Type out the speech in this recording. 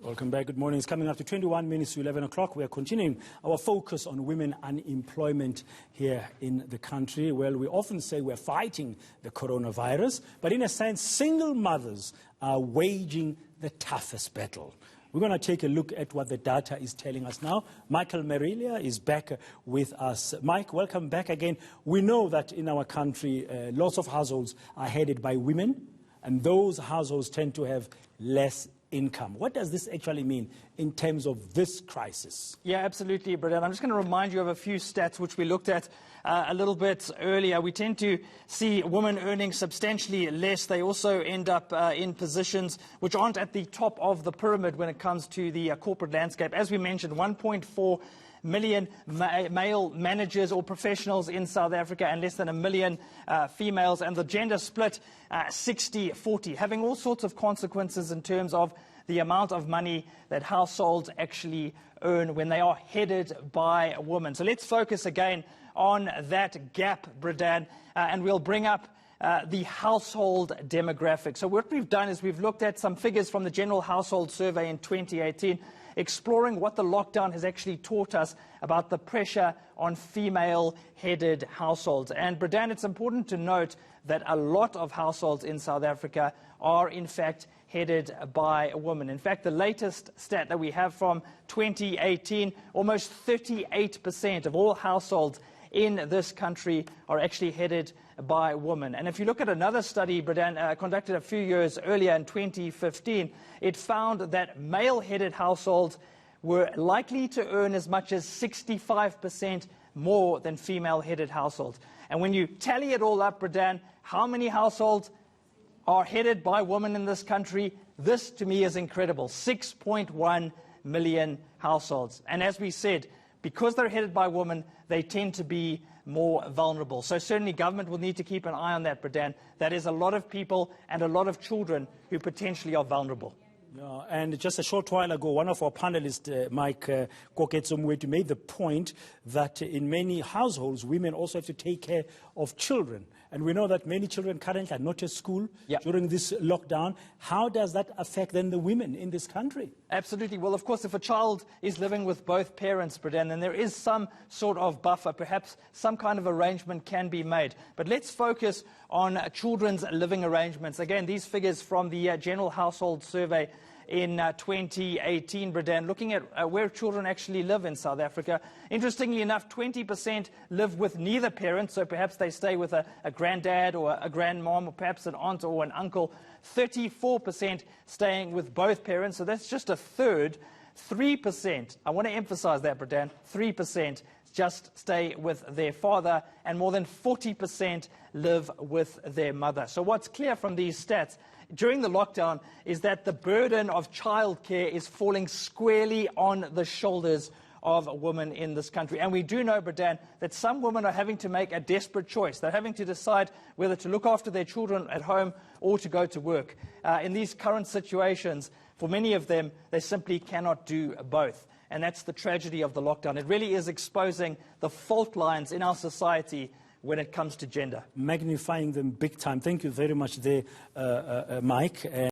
Welcome back. Good morning. It's coming up to 21 minutes to 11 o'clock. We are continuing our focus on women unemployment here in the country. Well, we often say we're fighting the coronavirus, but in a sense, single mothers are waging the toughest battle. We're going to take a look at what the data is telling us now. Michael Marillier is back with us. Mike, welcome back again. We know that in our country, lots of households are headed by women, and those households tend to have less income. What does this actually mean in terms of this crisis? Yeah, absolutely, Brad. I'm just going to remind you of a few stats which we looked at a little bit earlier. We tend to see women earning substantially less. They also end up in positions which aren't at the top of the pyramid when it comes to the corporate landscape. As we mentioned, 1.4 million male managers or professionals in South Africa and less than 1 million females, and the gender split 60-40, having all sorts of consequences in terms of the amount of money that households actually earn when they are headed by a woman. So let's focus again on that gap, Bradan, and we'll bring up the household demographic. So what we've done is we've looked at some figures from the General Household Survey in 2018, exploring what the lockdown has actually taught us about the pressure on female-headed households. And, Bradan, it's important to note that a lot of households in South Africa are, in fact, headed by a woman. In fact, the latest stat that we have from 2018, almost 38% of all households in this country are actually headed by women. And if you look at another study, Bradan, conducted a few years earlier in 2015, it found that male-headed households were likely to earn as much as 65% more than female-headed households. And when you tally it all up, Bradan, how many households are headed by women in this country? This, to me, is incredible. 6.1 million households. And as we said, because they're headed by women, they tend to be more vulnerable. So certainly government will need to keep an eye on that, Bradan. That is a lot of people and a lot of children who potentially are vulnerable. Yeah, and just a short while ago, one of our panelists, Mike Koketsomwetu, made the point that in many households, women also have to take care of children. And we know that many children currently are not at school during this lockdown. How does that affect then the women in this country? Absolutely. Well, of course, if a child is living with both parents, Bradan, then there is some sort of buffer. Perhaps some kind of arrangement can be made. But let's focus on children's living arrangements. Again, these figures from the General Household Survey in 2018, Bradan, looking at where children actually live in South Africa. Interestingly enough, 20% live with neither parent, so perhaps they stay with a granddad or a grandmom or perhaps an aunt or an uncle. 34% staying with both parents, so that's just a third. 3%, I want to emphasize that, Bradan, 3% just stay with their father, and more than 40% live with their mother. So what's clear from these stats during the lockdown is that the burden of childcare is falling squarely on the shoulders of women in this country. And we do know, Bradan, that some women are having to make a desperate choice. They're having to decide whether to look after their children at home or to go to work. In these current situations, for many of them, they simply cannot do both. And that's the tragedy of the lockdown. It really is exposing the fault lines in our society when it comes to gender. Magnifying them big time. Thank you very much there, Mike.